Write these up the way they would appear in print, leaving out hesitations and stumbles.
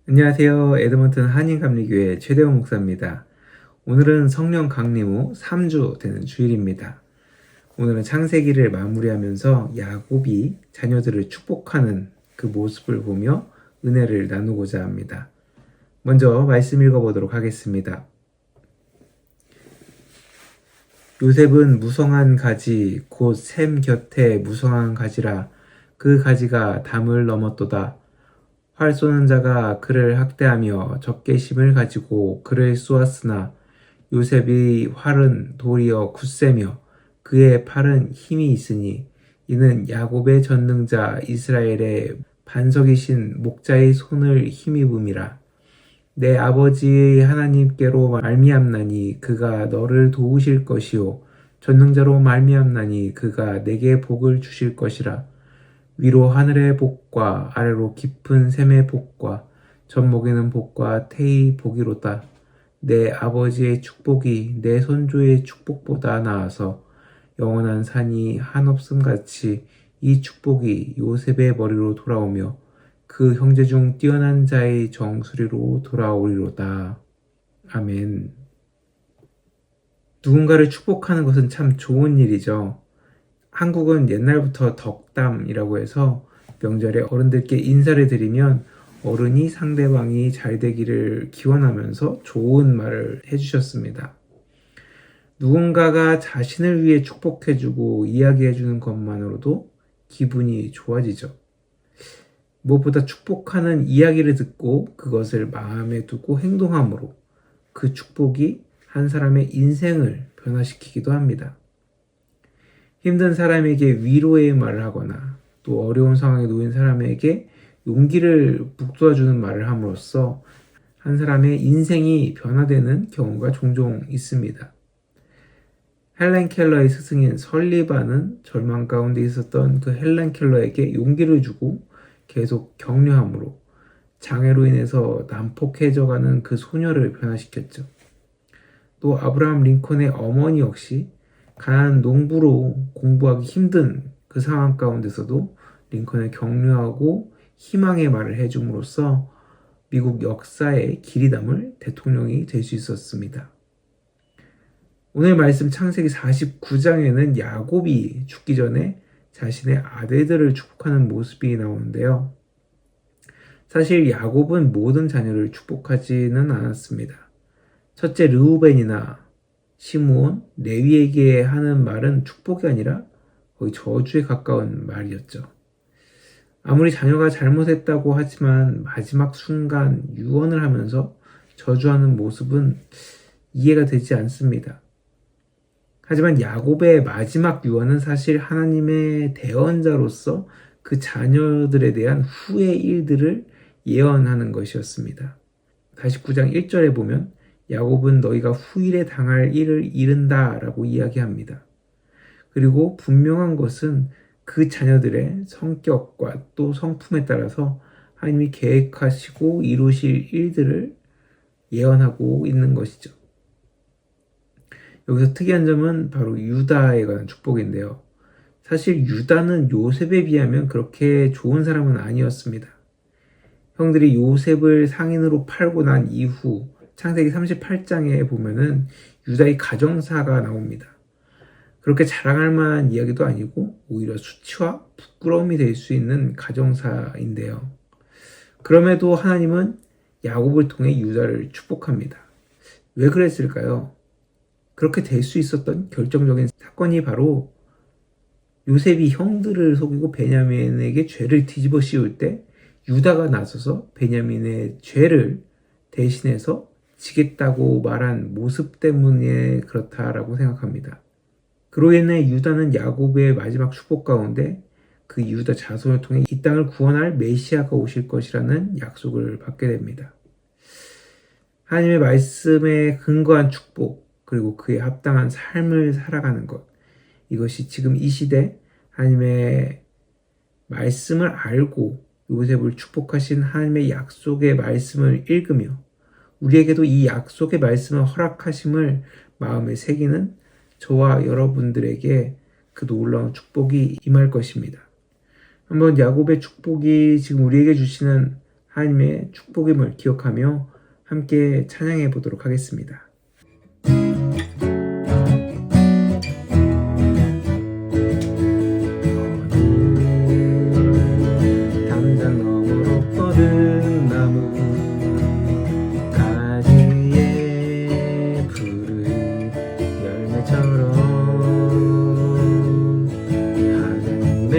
안녕하세요. 에드먼튼 한인감리교회 최대원 목사입니다. 오늘은 성령 강림 후 3주 되는 주일입니다. 오늘은 창세기를 마무리하면서 야곱이 자녀들을 축복하는 그 모습을 보며 은혜를 나누고자 합니다. 먼저 말씀 읽어보도록 하겠습니다. 요셉은 무성한 가지 곧 샘 곁에 무성한 가지라 그 가지가 담을 넘었도다. 활 쏘는 자가 그를 학대하며 적개심을 가지고 그를 쏘았으나 요셉의 활은 도리어 굳세며 그의 팔은 힘이 있으니 이는 야곱의 전능자 이스라엘의 반석이신 목자의 손을 힘입음이라. 내 아버지의 하나님께로 말미암나니 그가 너를 도우실 것이요 전능자로 말미암나니 그가 내게 복을 주실 것이라. 위로 하늘의 복과 아래로 깊은 샘의 복과 젖먹이는 복과 태의 복이로다. 내 아버지의 축복이 내 손주의 축복보다 나아서 영원한 산이 한없음같이 이 축복이 요셉의 머리로 돌아오며 그 형제 중 뛰어난 자의 정수리로 돌아오리로다. 아멘. 누군가를 축복하는 것은 참 좋은 일이죠. 한국은 옛날부터 덕담이라고 해서 명절에 어른들께 인사를 드리면 어른이 상대방이 잘 되기를 기원하면서 좋은 말을 해주셨습니다. 누군가가 자신을 위해 축복해주고 이야기해주는 것만으로도 기분이 좋아지죠. 무엇보다 축복하는 이야기를 듣고 그것을 마음에 두고 행동함으로 그 축복이 한 사람의 인생을 변화시키기도 합니다. 힘든 사람에게 위로의 말을 하거나 또 어려운 상황에 놓인 사람에게 용기를 북돋아주는 말을 함으로써 한 사람의 인생이 변화되는 경우가 종종 있습니다. 헬렌 켈러의 스승인 설리반은 절망 가운데 있었던 그 헬렌 켈러에게 용기를 주고 계속 격려함으로 장애로 인해서 난폭해져가는 그 소녀를 변화시켰죠. 또 아브라함 링컨의 어머니 역시 가난한 농부로 공부하기 힘든 그 상황 가운데서도 링컨을 격려하고 희망의 말을 해줌으로써 미국 역사에 길이 담을 대통령이 될 수 있었습니다. 오늘 말씀 창세기 49장에는 야곱이 죽기 전에 자신의 아들들을 축복하는 모습이 나오는데요. 사실 야곱은 모든 자녀를 축복하지는 않았습니다. 첫째 르우벤이나 시므온, 레위에게 하는 말은 축복이 아니라 거의 저주에 가까운 말이었죠. 아무리 자녀가 잘못했다고 하지만 마지막 순간 유언을 하면서 저주하는 모습은 이해가 되지 않습니다. 하지만 야곱의 마지막 유언은 사실 하나님의 대언자로서 그 자녀들에 대한 후의 일들을 예언하는 것이었습니다. 49장 1절에 보면 야곱은 너희가 후일에 당할 일을 이른다 라고 이야기합니다. 그리고 분명한 것은 그 자녀들의 성격과 또 성품에 따라서 하나님이 계획하시고 이루실 일들을 예언하고 있는 것이죠. 여기서 특이한 점은 바로 유다에 관한 축복인데요. 사실 유다는 요셉에 비하면 그렇게 좋은 사람은 아니었습니다. 형들이 요셉을 상인으로 팔고 난 이후 창세기 38장에 보면은 유다의 가정사가 나옵니다. 그렇게 자랑할 만한 이야기도 아니고 오히려 수치와 부끄러움이 될 수 있는 가정사인데요. 그럼에도 하나님은 야곱을 통해 유다를 축복합니다. 왜 그랬을까요? 그렇게 될 수 있었던 결정적인 사건이 바로 요셉이 형들을 속이고 베냐민에게 죄를 뒤집어 씌울 때 유다가 나서서 베냐민의 죄를 대신해서 지겠다고 말한 모습 때문에 그렇다라고 생각합니다. 그로 인해 유다는 야곱의 마지막 축복 가운데 그 유다 자손을 통해 이 땅을 구원할 메시아가 오실 것이라는 약속을 받게 됩니다. 하나님의 말씀에 근거한 축복, 그리고 그에 합당한 삶을 살아가는 것, 이것이 지금 이 시대 하나님의 말씀을 알고 요셉을 축복하신 하나님의 약속의 말씀을 읽으며 우리에게도 이 약속의 말씀을 허락하심을 마음에 새기는 저와 여러분들에게 그 놀라운 축복이 임할 것입니다. 한번 야곱의 축복이 지금 우리에게 주시는 하나님의 축복임을 기억하며 함께 찬양해 보도록 하겠습니다. 담장 너머로 뻗은 나무 가지에 푸른 열매처럼 하나님의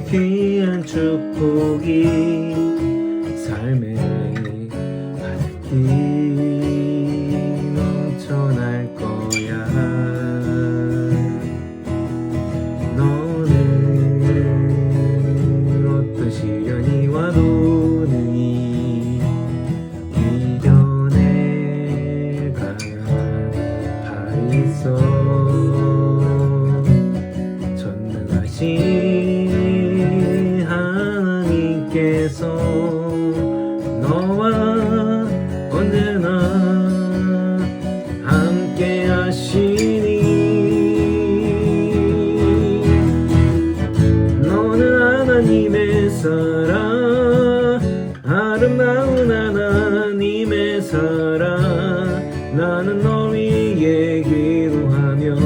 귀한 축복이 삶에 가득히 넘쳐날 거야. 너는 어떤 시련이 와도 능히 이겨내갈 발이 있어. 전능하신 하나님께서 너와 언제나 함께 하시니 너는 하나님의 사랑 아름다운 하나님의 사랑 나는 너 위에 기도하며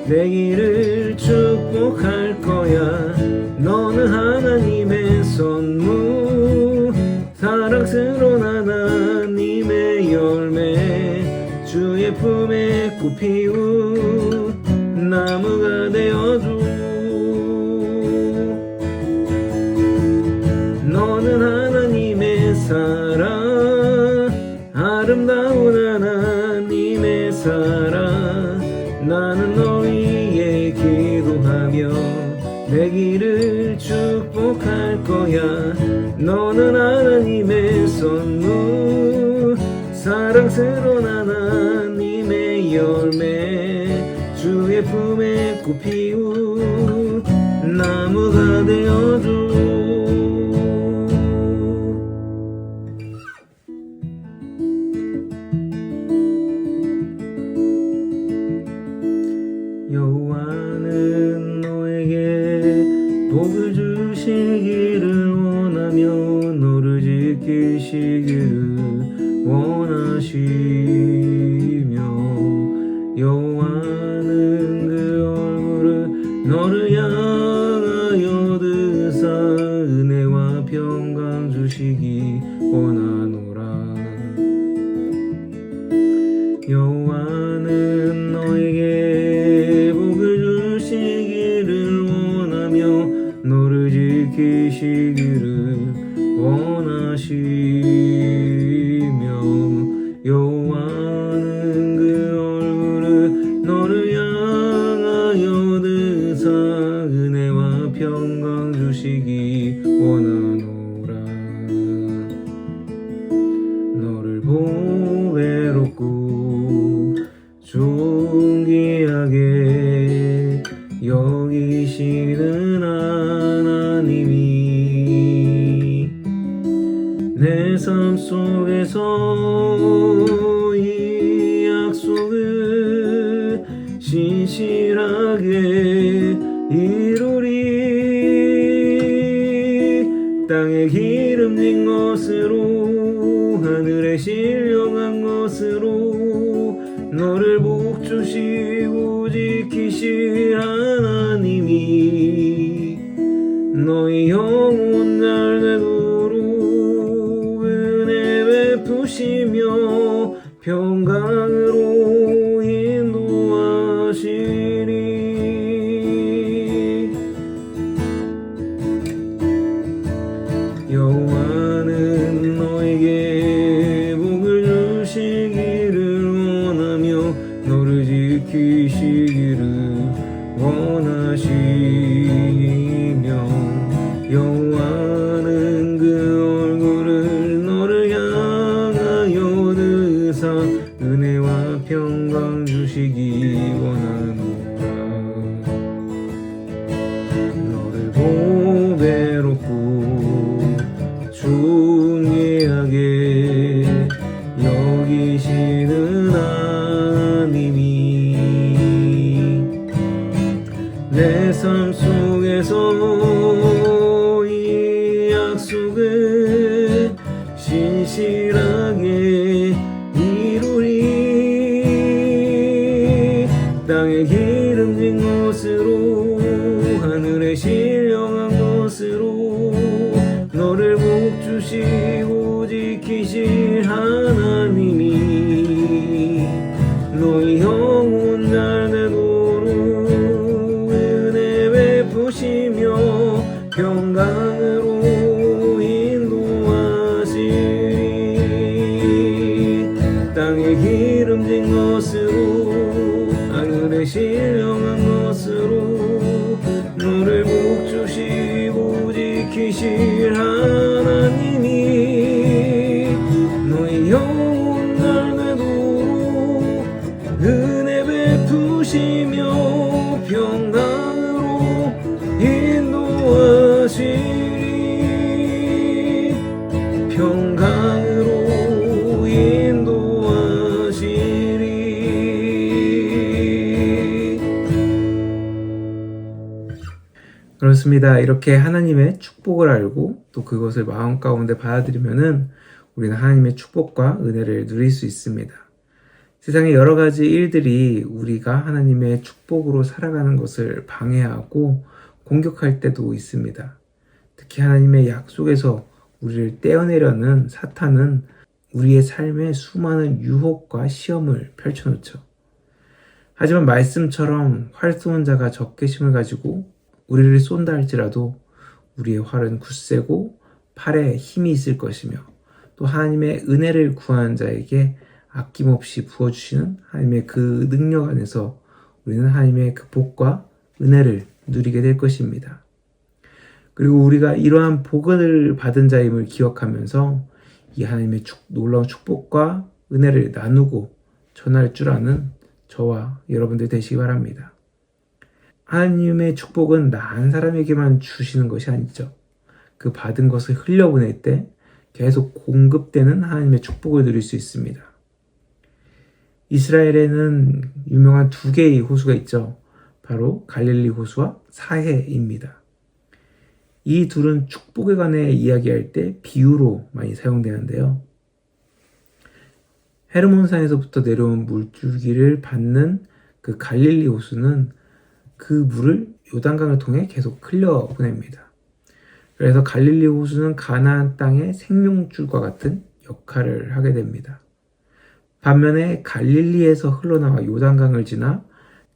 내 길을 축복할 거야. 너는 하나님의 선물 사랑스러운 하나님의 열매 주의 품에 꽃 피운 나무가 되어줘. 너는 하나님의 사랑 아름다운 하나님의 사랑 나는 너 위에 기도하며 내 길을 축복할 거야. 너는 하나님의 선물 사랑스러운 하나님의 열매 주의 품에 꽃 피운 나무가 되어줘. 여호와는 너에게 복을 주시기를 원하며 너를 지키시기를 원하시며 여호와는 그 얼굴을 너를 향하여 드사 은혜와 평강 주시기 원하노라. 여호와는 너에게 복을 주시기를 원하며 너를 지키시기를 원하시며 여호와는 그 얼굴을 너를 향하여 드사 은혜와 평강 주시기 원하노라. 너를 보배롭고 존귀하게 여기시는 하나님이 내 삶 속에서 이 약속을 신실하게 이루리. 땅에 기름진 것으로 하늘에 신령한 것으로 너를 복주시고 지키실 하나님이 너의 영혼 잘 되도록 은혜 베푸시며 평강으로 인도하시리. 여호와는 너에게 복을 주시기를 원하며 너를 지키시기를 원하시며 여호와는 그 얼굴을 너를 향하여 드사 은혜와 평강 주시기 원하노라. 너를 보배롭고 존귀하게 여기시는 하나님이 내 삶 속에서 이 약속을 하늘에 신령한 것으로 너를 복주시고 지키실 하나님이 너희 영혼 날되도록 은혜 베푸시며 평강으로 인도하시리. 땅에 기름진 것으로 하늘에 신령한 것으로 너를 복주시고 지키실 하나님이 너희 영혼 날되도록 은혜 베푸시며 평강으로 인도하시리. 평강으로 인도하시리. 그렇습니다. 이렇게 하나님의 축복을 알고 또 그것을 마음 가운데 받아들이면은 우리는 하나님의 축복과 은혜를 누릴 수 있습니다. 세상에 여러 가지 일들이 우리가 하나님의 축복으로 살아가는 것을 방해하고 공격할 때도 있습니다. 특히 하나님의 약속에서 우리를 떼어내려는 사탄은 우리의 삶에 수많은 유혹과 시험을 펼쳐놓죠. 하지만 말씀처럼 활 쏘는 자가 적개심을 가지고 우리를 쏜다 할지라도 우리의 활은 굳세고 팔에 힘이 있을 것이며 또 하나님의 은혜를 구하는 자에게 아낌없이 부어주시는 하나님의 그 능력 안에서 우리는 하나님의 그 복과 은혜를 누리게 될 것입니다. 그리고 우리가 이러한 복을 받은 자임을 기억하면서 이 하나님의 놀라운 축복과 은혜를 나누고 전할 줄 아는 저와 여러분들 되시기 바랍니다. 하나님의 축복은 나 한 사람에게만 주시는 것이 아니죠. 그 받은 것을 흘려보낼 때 계속 공급되는 하나님의 축복을 누릴 수 있습니다. 이스라엘에는 유명한 두 개의 호수가 있죠. 바로 갈릴리 호수와 사해입니다. 이 둘은 축복에 관해 이야기할 때 비유로 많이 사용되는데요. 헤르몬산에서부터 내려온 물줄기를 받는 그 갈릴리 호수는 그 물을 요단강을 통해 계속 흘려보냅니다. 그래서 갈릴리 호수는 가나안 땅의 생명줄과 같은 역할을 하게 됩니다. 반면에 갈릴리에서 흘러나와 요단강을 지나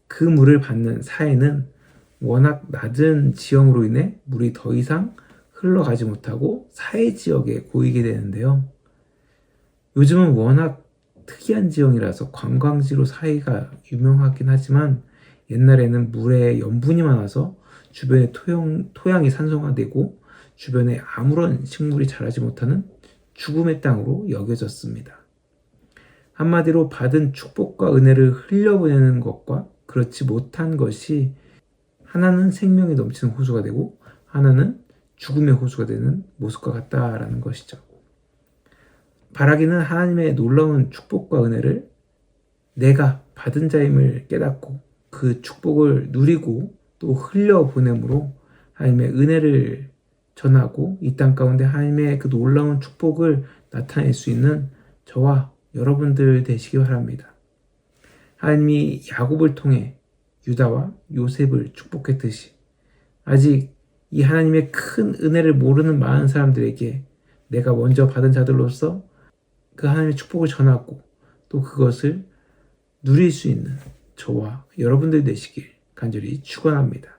그 물을 받는 사해는 워낙 낮은 지형으로 인해 물이 더 이상 흘러가지 못하고 사해 지역에 고이게 되는데요. 요즘은 워낙 특이한 지형이라서 관광지로 사해가 유명하긴 하지만 옛날에는 물에 염분이 많아서 주변의 토양이 산성화되고 주변에 아무런 식물이 자라지 못하는 죽음의 땅으로 여겨졌습니다. 한마디로 받은 축복과 은혜를 흘려보내는 것과 그렇지 못한 것이 하나는 생명이 넘치는 호수가 되고 하나는 죽음의 호수가 되는 모습과 같다라는 것이죠. 바라기는 하나님의 놀라운 축복과 은혜를 내가 받은 자임을 깨닫고 그 축복을 누리고 또 흘려보내므로 하나님의 은혜를 전하고 이 땅 가운데 하나님의 그 놀라운 축복을 나타낼 수 있는 저와 여러분들 되시기 바랍니다. 하나님이 야곱을 통해 유다와 요셉을 축복했듯이 아직 이 하나님의 큰 은혜를 모르는 많은 사람들에게 내가 먼저 받은 자들로서 그 하나님의 축복을 전하고 또 그것을 누릴 수 있는 저와 여러분들 되시길 간절히 축원합니다.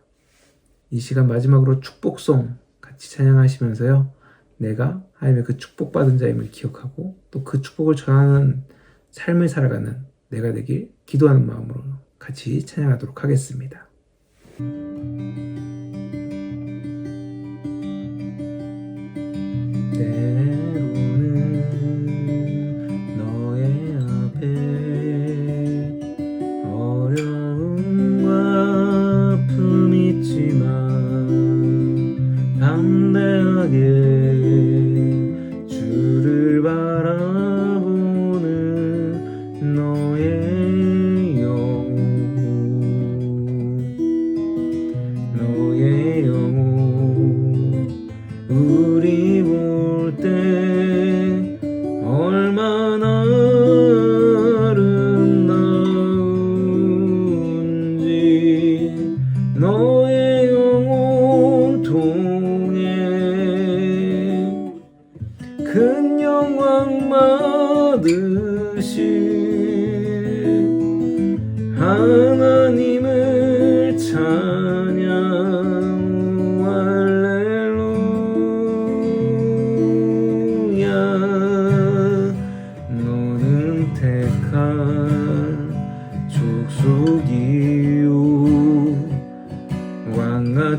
이 시간 마지막으로 축복송 같이 찬양하시면서요. 내가 하나님의 그 축복받은 자임을 기억하고 또 그 축복을 전하는 삶을 살아가는 내가 되길 기도하는 마음으로 같이 찬양하도록 하겠습니다. 때로는 너의 앞에 어려움과 아픔이 있지만 담대하게 주를 바라보는 너의 영혼 우리 볼 때 얼마나 아름다운지 너의 영혼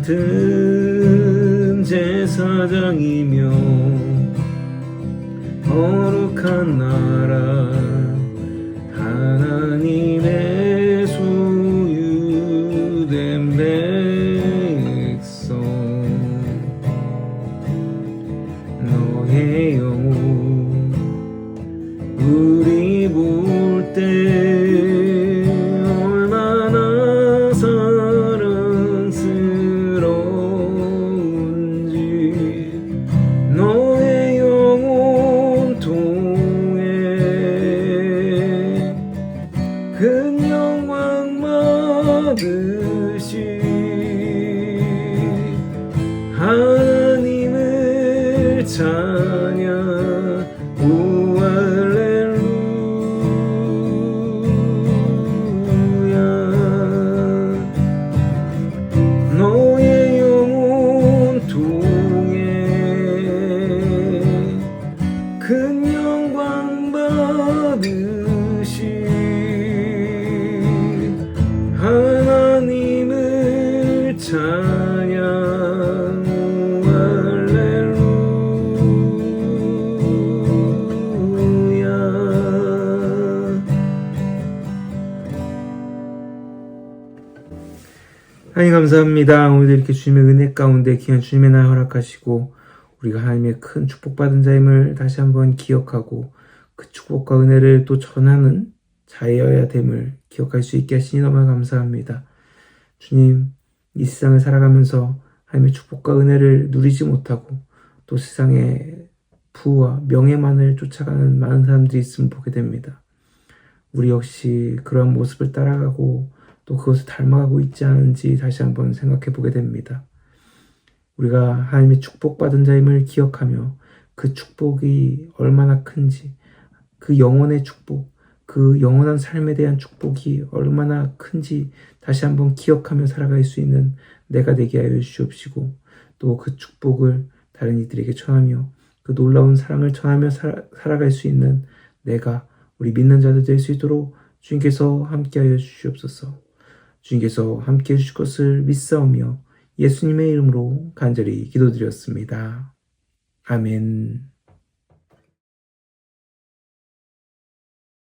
같은 제사장이며 거룩한 나라 하나님의 소유된 백성 너의 영혼 우리 볼 때 얼마나 사랑스러운지 너의 영혼 통해 큰 영광 받으시 하나님을 찬양 오 할렐루야 너의 영혼 통해 큰 영광 받으시 하나님을 찬양 하나님 감사합니다. 오늘도 이렇게 주님의 은혜 가운데 귀한 주님의 날 허락하시고 우리가 하나님의 큰 축복받은 자임을 다시 한번 기억하고 그 축복과 은혜를 또 전하는 자여야 됨을 기억할 수 있게 하시니 너무 감사합니다. 주님, 이 세상을 살아가면서 하나님의 축복과 은혜를 누리지 못하고 또 세상의 부와 명예만을 쫓아가는 많은 사람들이 있음을 보게 됩니다. 우리 역시 그러한 모습을 따라가고 또 그것을 닮아가고 있지 않은지 다시 한번 생각해 보게 됩니다. 우리가 하나님의 축복받은 자임을 기억하며 그 축복이 얼마나 큰지, 그 영원의 축복, 그 영원한 삶에 대한 축복이 얼마나 큰지 다시 한번 기억하며 살아갈 수 있는 내가 되게 하여 주시옵시고 또 그 축복을 다른 이들에게 전하며 그 놀라운 사랑을 전하며 살아갈 수 있는 내가 우리 믿는 자들 될 수 있도록 주님께서 함께하여 주시옵소서. 주님께서 함께해 주실 것을 믿사오며 예수님의 이름으로 간절히 기도드렸습니다. 아멘.